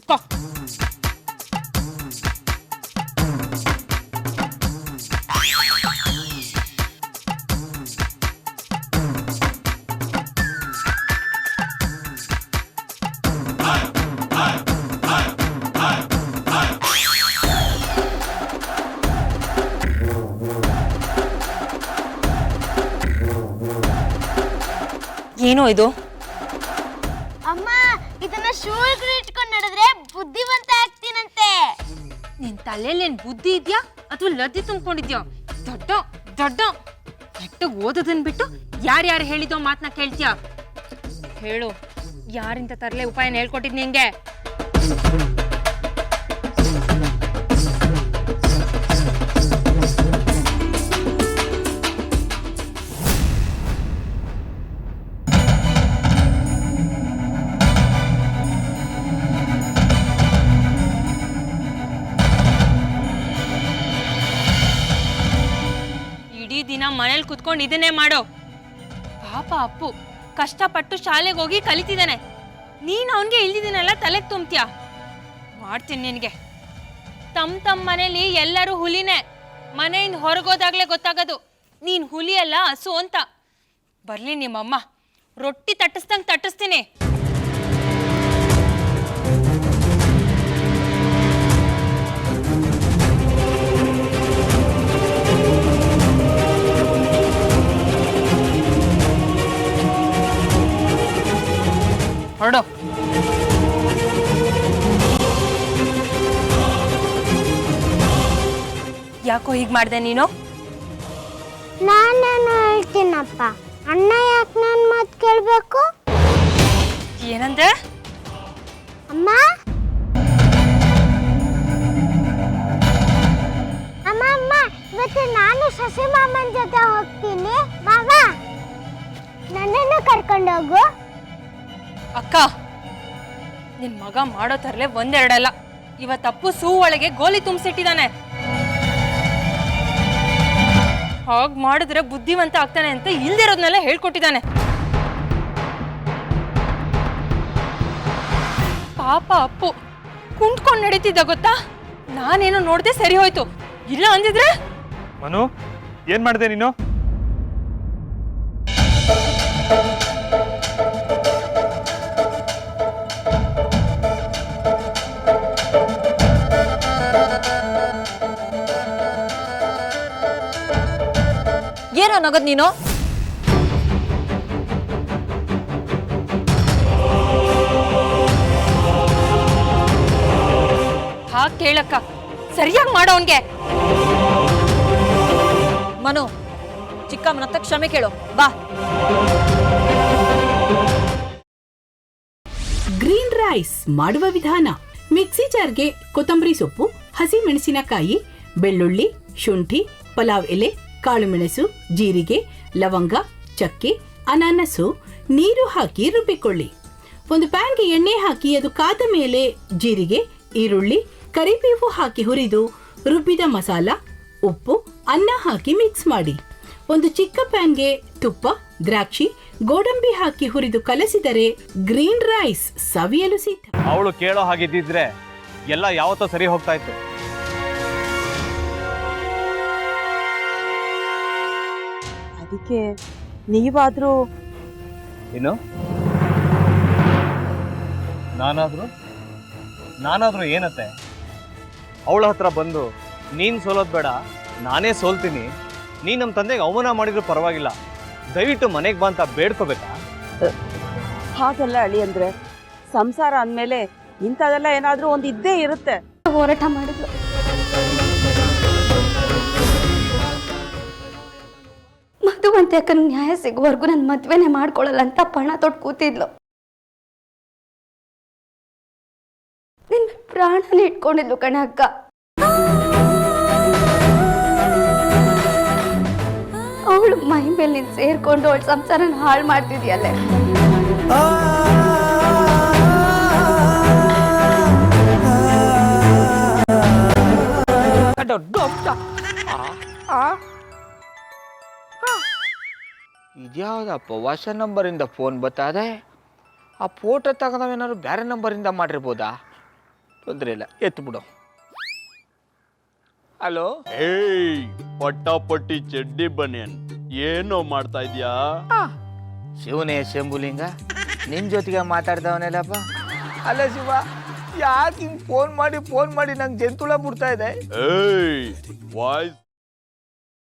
ಕುತ್ಕೋ. ಏನೋ ಇದು? ಅಮ್ಮ, ಇದನ್ನ ಶೂಗೆ ಇಟ್ಕೊಂಡು ನಡೆದ್ರೆ ಬುದ್ಧಿವಂತ ಆಗ್ತೀನಂತೆ. ನಿನ್ ತಲೆಯಲ್ಲಿ ಏನ್ ಬುದ್ಧಿ ಇದ್ಯಾ ಅಥವಾ ಲದ್ದಿ ತುಂಬಿಕೊಂಡಿದ್ಯಾ? ದೊಡ್ಡ ದೊಡ್ಡ ಕೆಟ್ಟ ಓದೋದನ್ ಬಿಟ್ಟು ಯಾರ್ಯಾರು ಹೇಳಿದೋ ಮಾತನ್ನ ಕೇಳ್ತೀಯ? ಹೇಳು, ಯಾರಿಂತ ತರಲೆ ಉಪಾಯನ ಹೇಳ್ಕೊಟ್ಟಿದ್ ನಿಂಗೆ? ದಿನ ಮನೇಲಿ ಕುತ್ಕೊಂಡು ಇದನ್ನೇ ಮಾಡೋ. ಪಾಪ ಅಪ್ಪು ಕಷ್ಟಪಟ್ಟು ಶಾಲೆಗೆ ಹೋಗಿ ಕಲಿತಿದ್ದಾನೆ. ನೀನ್ ಅವನ್ಗೆ ಇಲ್ದಿದ್ದೀನಲ್ಲ ತಲೆಗೆ ತುಂಬ್ತೀಯ. ಮಾಡ್ತೀನಿ ನಿನಗೆ. ತಮ್ಮ ಮನೇಲಿ ಎಲ್ಲರೂ ಹುಲಿನೇ. ಮನೆಯಿಂದ ಹೊರಗೋದಾಗ್ಲೇ ಗೊತ್ತಾಗೋದು ನೀನ್ ಹುಲಿ ಅಲ್ಲ ಹಸು ಅಂತ. ಬರ್ಲಿ ನಿಮ್ಮಮ್ಮ, ರೊಟ್ಟಿ ತಟ್ಟಿಸ್ದಂಗೆ ತಟ್ಟಿಸ್ತೀನಿ. ಹೊರಡು. ಯಾಕೋ ಹೀಗೆ ಮಾಡ್ದೆ ನೀನು? ನಾನೇನು ಹೇಳ್ತೀನಪ್ಪ, ಅಣ್ಣ ಯಾಕೆ ನನ್ನ ಮಾತು ಕೇಳಬೇಕು? ಏನಂದೆ? ಅಮ್ಮ ಅಮ್ಮ ಅಮ್ಮ, ಇವತ್ತು ನಾನು ಶಶಿ ಮಾಮನ ಜೊತೆ ಹೋಗ್ತೀನಿ. ಮಾವ, ನನ್ನನ್ನು ಕರ್ಕೊಂಡೋಗು. ಅಕ್ಕ, ನಿನ್ ಮಗ ಮಾಡೋ ತರಲೆ ಒಂದೆರಡಲ್ಲ. ಇವತ್ತಪ್ಪು ಸೂ ಒಳಗೆ ಗೋಲಿ ತುಂಬಿಸಿಟ್ಟಿದ್ದಾನೆ. ಹಾಗ್ ಮಾಡಿದ್ರೆ ಬುದ್ಧಿವಂತ ಆಗ್ತಾನೆ ಅಂತ ಇಲ್ದಿರೋದ್ನೆಲ್ಲ ಹೇಳ್ಕೊಟ್ಟಿದ್ದಾನೆ. ಪಾಪ ಅಪ್ಪು ಕುಂಟ್ಕೊಂಡು ನಡೀತಿದ್ದ ಗೊತ್ತಾ? ನಾನೇನೋ ನೋಡ್ದೆ ಸರಿ ಹೋಯ್ತು. ಇಲ್ಲ ಅಂದಿದ್ರೆ. ಮನು, ಏನ್ ಮಾಡಿದೆ ನೀನು? ಏನೋ ನಗದ್ ನೀನು? ಹಾಗೆ ಕೇಳಕ್ಕ, ಸರಿಯಾಗಿ ಮಾಡೋನ್ಗೆ. ಮನು, ಚಿಕ್ಕಮ್ಮನತ್ತ ಕ್ಷಮೆ ಕೇಳು ಬಾ. ಗ್ರೀನ್ ರೈಸ್ ಮಾಡುವ ವಿಧಾನ: ಮಿಕ್ಸಿ ಜಾರ್ಗೆ ಕೊತ್ತಂಬರಿ ಸೊಪ್ಪು, ಹಸಿ ಮೆಣಸಿನಕಾಯಿ, ಬೆಳ್ಳುಳ್ಳಿ, ಶುಂಠಿ, ಪಲಾವ್ ಎಲೆ, ಕಾಳುಮೆಣಸು, ಜೀರಿಗೆ, ಲವಂಗ, ಚಕ್ಕೆ, ಅನಾನಸು, ನೀರು ಹಾಕಿ ರುಬ್ಬಿಕೊಳ್ಳಿ. ಒಂದು ಪ್ಯಾನ್ಗೆ ಎಣ್ಣೆ ಹಾಕಿ ಅದು ಕಾದ ಮೇಲೆ ಜೀರಿಗೆ, ಈರುಳ್ಳಿ, ಕರಿಬೇವು ಹಾಕಿ ಹುರಿದು ರುಬ್ಬಿದ ಮಸಾಲ, ಉಪ್ಪು, ಅನ್ನ ಹಾಕಿ ಮಿಕ್ಸ್ ಮಾಡಿ. ಒಂದು ಚಿಕ್ಕ ಪ್ಯಾನ್ಗೆ ತುಪ್ಪ, ದ್ರಾಕ್ಷಿ, ಗೋಡಂಬಿ ಹಾಕಿ ಹುರಿದು ಕಲಸಿದರೆ ಗ್ರೀನ್ ರೈಸ್ ಸವಿಯಲು ಸಿದ್ಧ. ಅವಳು ಕೇಳೋ ಹಾಗಿದ್ದಿದ್ರೆ ಎಲ್ಲ ಯಾವತ್ತೋ ಸರಿ ಹೋಗ್ತಾ ಇತ್ತು. ಅದಕ್ಕೆ ನೀವಾದ್ರೂ ಏನು? ನಾನಾದ್ರೂ ಏನತ್ತೆ? ಅವಳ ಹತ್ರ ಬಂದು ನೀನ್ ಸೋಲೋದ್ ಬೇಡ, ನಾನೇ ಸೋಲ್ತೀನಿ, ನೀನ್ ನಮ್ಮ ತಂದೆಗೆ ಅವಮಾನ ಮಾಡಿದ್ರು ಪರವಾಗಿಲ್ಲ, ದಯವಿಟ್ಟು ಮನೆಗೆ ಬಾ ಅಂತ ಬೇಡ್ಕೋಬೇಕಾ? ಹಾಗೆಲ್ಲ ಅಳಿ ಅಂದ್ರೆ ಸಂಸಾರ ಅಂದಮೇಲೆ ಇಂಥದೆಲ್ಲ ಏನಾದ್ರೂ ಒಂದು ಇದ್ದೇ ಇರುತ್ತೆ. ಹೋರಾಟ ಮಾಡಿದ್ಲು. ಮಧುವಂತೆ ಯಾಕಂದ್ರೆ ನ್ಯಾಯ ಸಿಗುವವರೆಗೂ ನನ್ನ ಮದ್ವೆನೇ ಮಾಡ್ಕೊಳ್ಳಲ್ಲ ಅಂತ ಪಣ ತೊಟ್ಟು ಕೂತಿದ್ಲು. ನಿನ್ನ ಪ್ರಾಣನೇ ಇಟ್ಕೊಂಡಿದ್ಲು ಕಣೆ ಅಕ್ಕ. ಅವಳು ಮೈ ಮೇಲೆ ನೀನು ಸೇರ್ಕೊಂಡು ಅವಳ ಸಂಸಾರನ ಹಾಳು ಮಾಡ್ತಿದ್ಯಲ್ಲೇ. ಇದ್ಯಾವುದಪ್ಪ ಹೊಸ ನಂಬರಿಂದ ಫೋನ್ ಬರ್ತದೆ? ಆ ಫೋಟೋ ತಗೊಂಡವೇನಾದ್ರು ಬೇರೆ ನಂಬರಿಂದ ಮಾಡಿರ್ಬೋದಾ? ತೊಂದರೆ ಇಲ್ಲ ಎತ್ತು ಬಿಡು. ಹಲೋ, ಏಯ್ ಪಟ್ಟಾಪಟ್ಟಿ ಚಡ್ಡಿ ಬನಿಯನ್ ಏನೋ ಮಾಡ್ತಾ ಇದ್ಯಾ? ಶಿವನೇ ಶಂಭುಲಿಂಗ ನಿನ್ ಜೊತೆಗೆ ಮಾತಾಡ್ತಾವನೇಲಪ್ಪ. ಅಲ್ಲ ಶಿವ, ಯಾಕೆ ಹಿಂಗ್ ಫೋನ್ ಮಾಡಿ ನಂಗೆ ಜಂತುಳ ಬಿಡ್ತಾ ಇದೆ? ಏಯ್ ವಾಯ್ಸ್